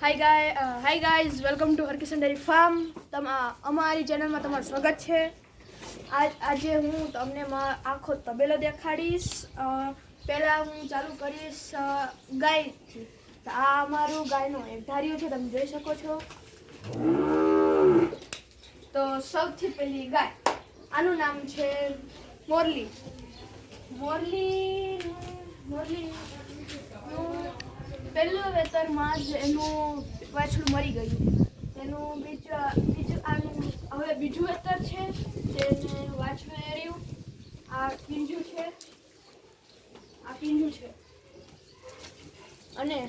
Hi guys welcome to Harkishan dairy farm. અમારી ચેનલમાં તમારું સ્વાગત છે. આજે હું તમને આખો તબેલો દેખાડીશ. પહેલાં હું ચાલુ કરીશ ગાયથી. તો આ અમારું ગાયનો એકધાર્યું છે, તમે જોઈ શકો છો. તો સૌથી પહેલી ગાય, આનું નામ છે મોરલી. મોરલી પહેલું વેતરમાં જ એનું વાછડું મરી ગયું. એનું બીજું વેતર છે, જેને વાછડું એર્યું. આ કિંજું છે, અને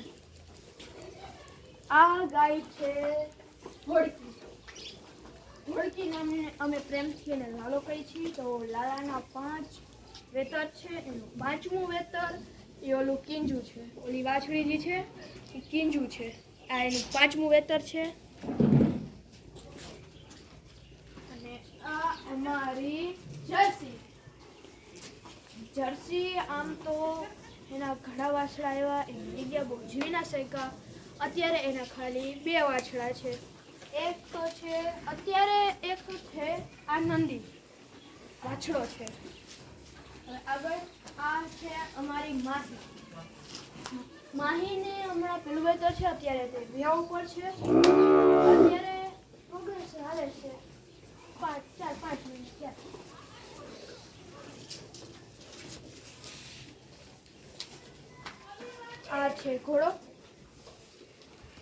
આ ગાય છે ઘોડકી નામે અમે પ્રેમથી એને લાલો કહીએ છીએ. તો લાલાના 5 વેતર છે. એનું 5મું વેતર એ ઓલું કિંજુ છે. ઓલી વાછડી જે છે એ કિંજુ છે. આ એનું 5મું વેતર છે. અને આ અમારી જર્સી. આમ તો એના ઘણા વાછડા આવ્યા, એની જગ્યા બહુ જીવી ના શક્યા. અત્યારે એના ખાલી 2 વાછડા છે. એક છે આ નંદી વાછડો છે. આગળ આ છે અમારી માહીને હમણાં પેલું વેતર છે. અત્યારે તે વ્યાવ ઉપર છે. અત્યારે પ્રોગ્રેસ હાલે છે 4-5 મિનિટ ત્યાં. આ છે ઘોડો,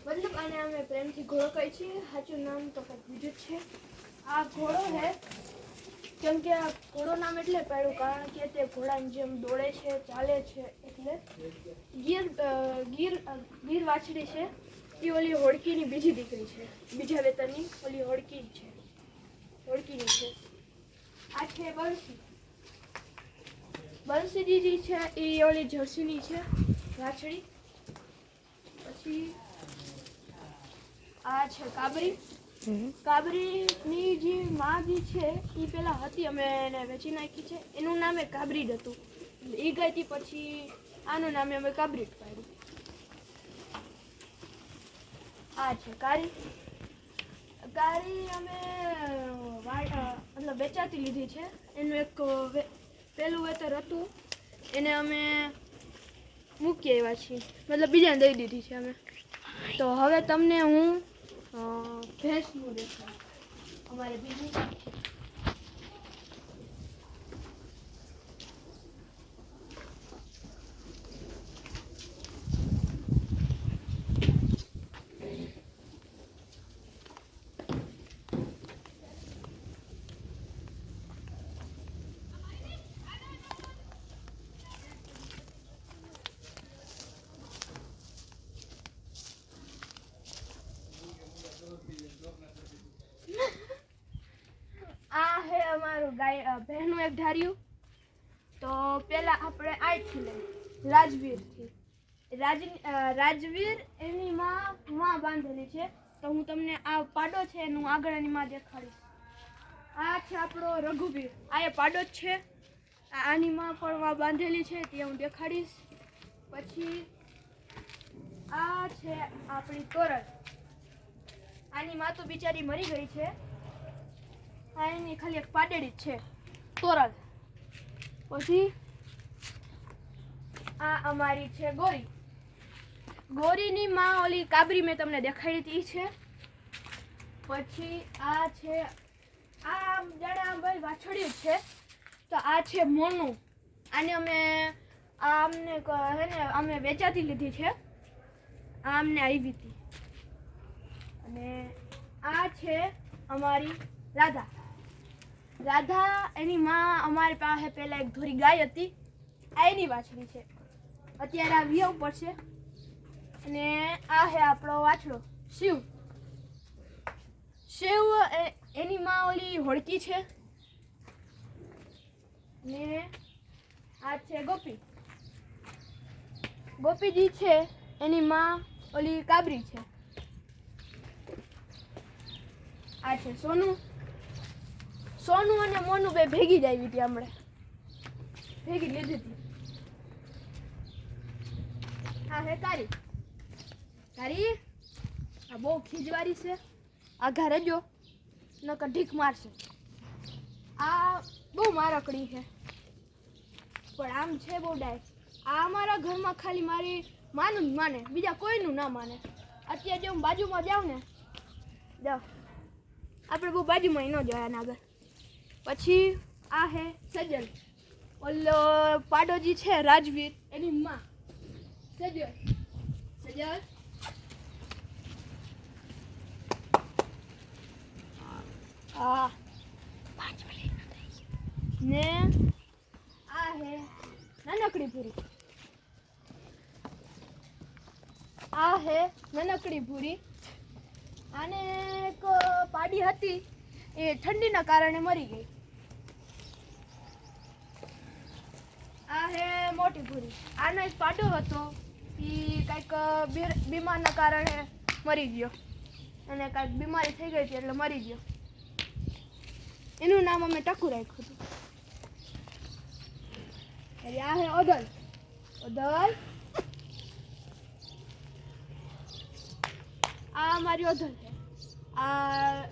મતલબ આને અમે પ્રેમથી ઘોડો કહીએ છીએ. સાચું નામ તો કંઈક બીજું જ છે. આ ઘોડો છે, કેમ કે આ ઘોડો નામ એટલે પાડ્યું કારણ કે તે ઘોડાની જેમ દોડે છે, ચાલે છે. એટલે ગીર વાછડી છે. એ ઓલી હોડકીની બીજી દીકરી છે. બીજા વેતરની ઓલી હોડકીની છે. આ છે બંસીજી છે. એ ઓલી જર્સીની છે વાછડી. પછી આ છે કાબરીની જે માં જે છે એ પેલા હતી, અમે એને વેચી નાખી છે. એનું નામ કાબરી હતું. એ ગઈ પછી આનું નામે અમે કાબરી પાડ્યું. આ છે કારી અમે મતલબ વેચાતી લીધી છે. એનું એક પેલું વેતર હતું, એને અમે મૂકી આવ્યા છીએ, મતલબ બીજાને દઈ દીધી છે અમે. તો હવે તમને હું ભેંસનું દેખાડું. અમારે બીજું આ હે અમારું બહેનું એક ધાર્યું. તો પેલા આપણે આઠથી લઈએ રાજવીર એની માં બાંધેલી છે. તો હું તમને આ પાડો છે એનું આગળની માં દેખાડીશ. આ છે આપણો રઘુવીર. આ એ પાડો જ છે. આની માં પણ માં બાંધેલી છે, તે હું દેખાડીશ. પછી આ છે આપણી તોરલ. આની માં તો બિચારી મરી ગઈ છે. આ એની ખાલી એક પાડેડી જ છે, તોરલ. પછી આ અમારી છે ગોરીની માં ઓલી કાબરી મેં તમને દેખાડી છે. પછી આ છે વાછડ્યું છે. તો આ છે મોનું. આને અમે વેચાતી લીધી છે. આ અમને આવી હતી. અને આ છે અમારી રાધા. એની માં અમારી પાસે પહેલા એક ધોરી ગાય હતી. આ એની વાછડી છે. અત્યારે આ વિયા ઉપર છે. અને આ છે આપણો વાછડો શિવ. એની માં ઓલી હોડકી છે. ને આ છે ગોપીજી છે. એની માં ઓલી કાબરી છે. આ છે સોનું અને મોનું બે ભેગી જ આવી હતી, હમણાં ભેગી લીધી હતી. આ હે કારી આ બહુ ખીજવારી છે, આઘા રહેજો નકર ઢીક મારશે. આ બહુ મારકડી છે પણ આમ છે બહુ ડાય. આ અમારા ઘરમાં ખાલી મારી માનું જ માને, બીજા કોઈનું ના માને. અત્યારે જો હું બાજુમાં જાઉં ને, જાઓ આપણે બહુ બાજુમાં ન જોયા ને આગળ. પછી આ હે સજલ, ઓલો પાડોજી છે રાજવીર એની માં સજલ. સજલ હા ને આ હે નાનકડી પૂરી. આ હે નાનકડી પૂરી. આને એક પાડી હતી એ ઠંડીના કારણે મરી ગઈ. આ હે મોટી પૂરી. આનો એક પાડો હતો એ કંઈક બીમારના કારણે મરી ગયો, અને કાંઈક બીમારી થઈ ગઈ હતી એટલે મરી ગયો. એનું નામ અમે ટકુ રાખ્યું હતું. એટલે આ હે ઓદલ. ઓદલ આ મારી ઓદલ છે. આ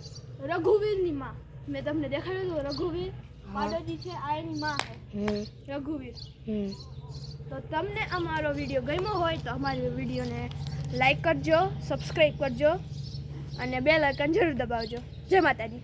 રઘુવીરની માં મેં તમને દેખાડ્યું હતું. રઘુવીર પાડોજી છે, આ એની માં છે રઘુવીર. તો તમને અમારો વિડીયો ગમ્યો હોય તો અમારી વિડીયોને લાઈક કરજો, સબસ્ક્રાઈબ કરજો અને બેલ આઇકન જરૂર દબાવજો. જય માતાજી.